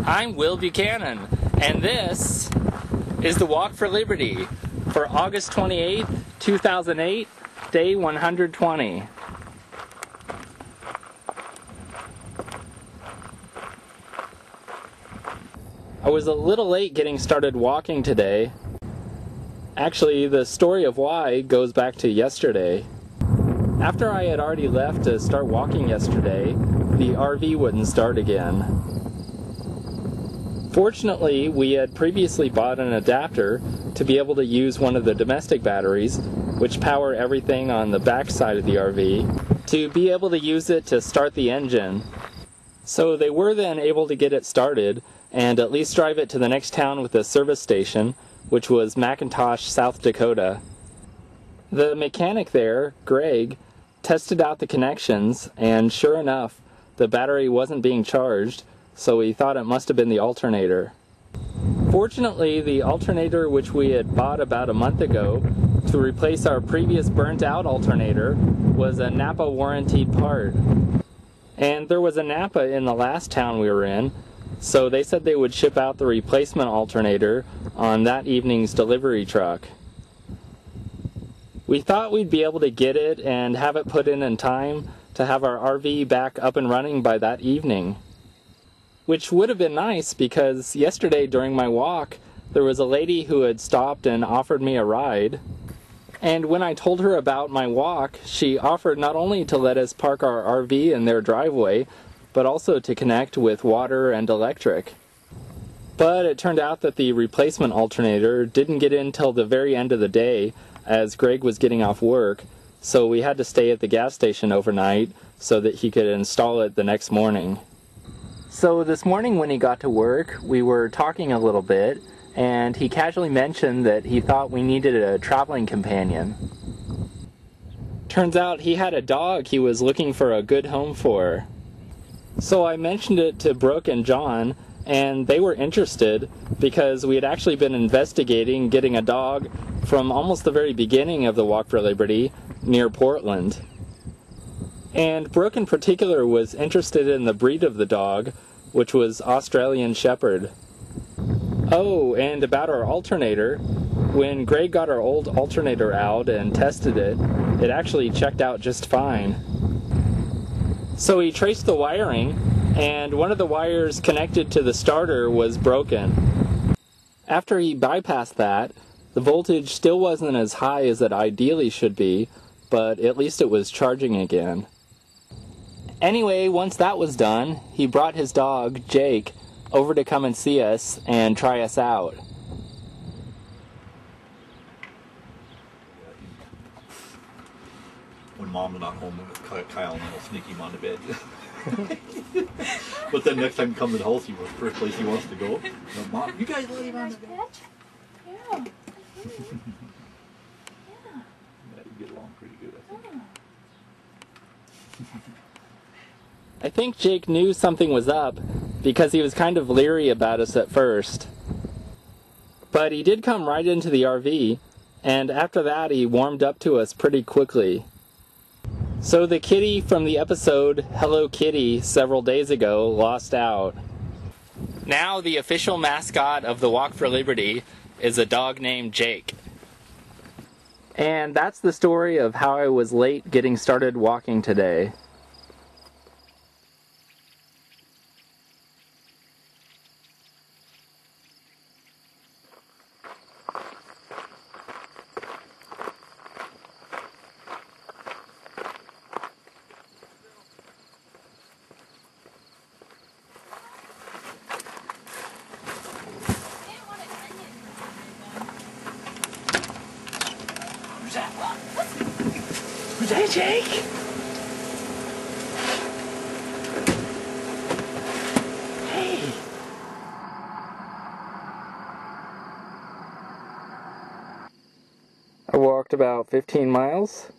I'm Will Buchanan, and this is the Walk for Liberty for August 28th, 2008, day 120. I was a little late getting started walking today. Actually, the story of why goes back to yesterday. After I had already left to start walking yesterday, the RV wouldn't start again. Fortunately, we had previously bought an adapter to be able to use one of the domestic batteries, which power everything on the back side of the RV, to be able to use it to start the engine. So they were then able to get it started and at least drive it to the next town with a service station, which was McIntosh, South Dakota. The mechanic there, Greg, tested out the connections, and sure enough, the battery wasn't being charged, so we thought it must have been the alternator. Fortunately, the alternator which we had bought about a month ago to replace our previous burnt-out alternator was a Napa warranted part. And there was a Napa in the last town we were in, so they said they would ship out the replacement alternator on that evening's delivery truck. We thought we'd be able to get it and have it put in time to have our RV back up and running by that evening. Which would have been nice because yesterday during my walk, there was a lady who had stopped and offered me a ride. And when I told her about my walk, she offered not only to let us park our RV in their driveway, but also to connect with water and electric. But it turned out that the replacement alternator didn't get in till the very end of the day, as Greg was getting off work, so we had to stay at the gas station overnight so that he could install it the next morning. So this morning when he got to work, we were talking a little bit, and he casually mentioned that he thought we needed a traveling companion. Turns out he had a dog he was looking for a good home for. So I mentioned it to Brooke and John, and they were interested because we had actually been investigating getting a dog from almost the very beginning of the Walk for Liberty near Portland. And Brooke in particular was interested in the breed of the dog, which was Australian Shepherd. Oh, and about our alternator, when Greg got our old alternator out and tested it, it actually checked out just fine. So he traced the wiring, and one of the wires connected to the starter was broken. After he bypassed that, the voltage still wasn't as high as it ideally should be, but at least it was charging again. Anyway, once that was done, he brought his dog, Jake, over to come and see us and try us out. When Mom's not home, Kyle and I will sneak him on the bed. But then next time he comes to the house, the first place he wants to go. Mom, you guys let him on the bed? Yeah. Yeah, you get along pretty good, I think. I think Jake knew something was up because he was kind of leery about us at first. But he did come right into the RV, and after that he warmed up to us pretty quickly. So the kitty from the episode Hello Kitty several days ago lost out. Now the official mascot of the Walk for Liberty is a dog named Jake. And that's the story of how I was late getting started walking today. Who's that, Jake? Hey. I walked about 15 miles.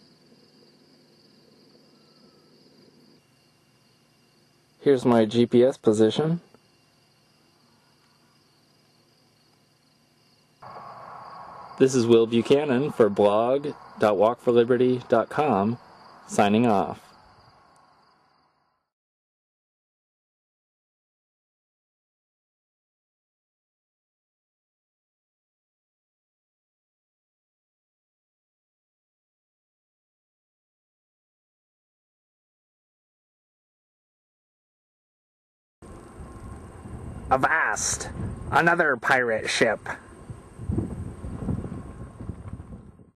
Here's my GPS position. This is Will Buchanan for blog.walkforliberty.com, signing off. Avast! Another pirate ship.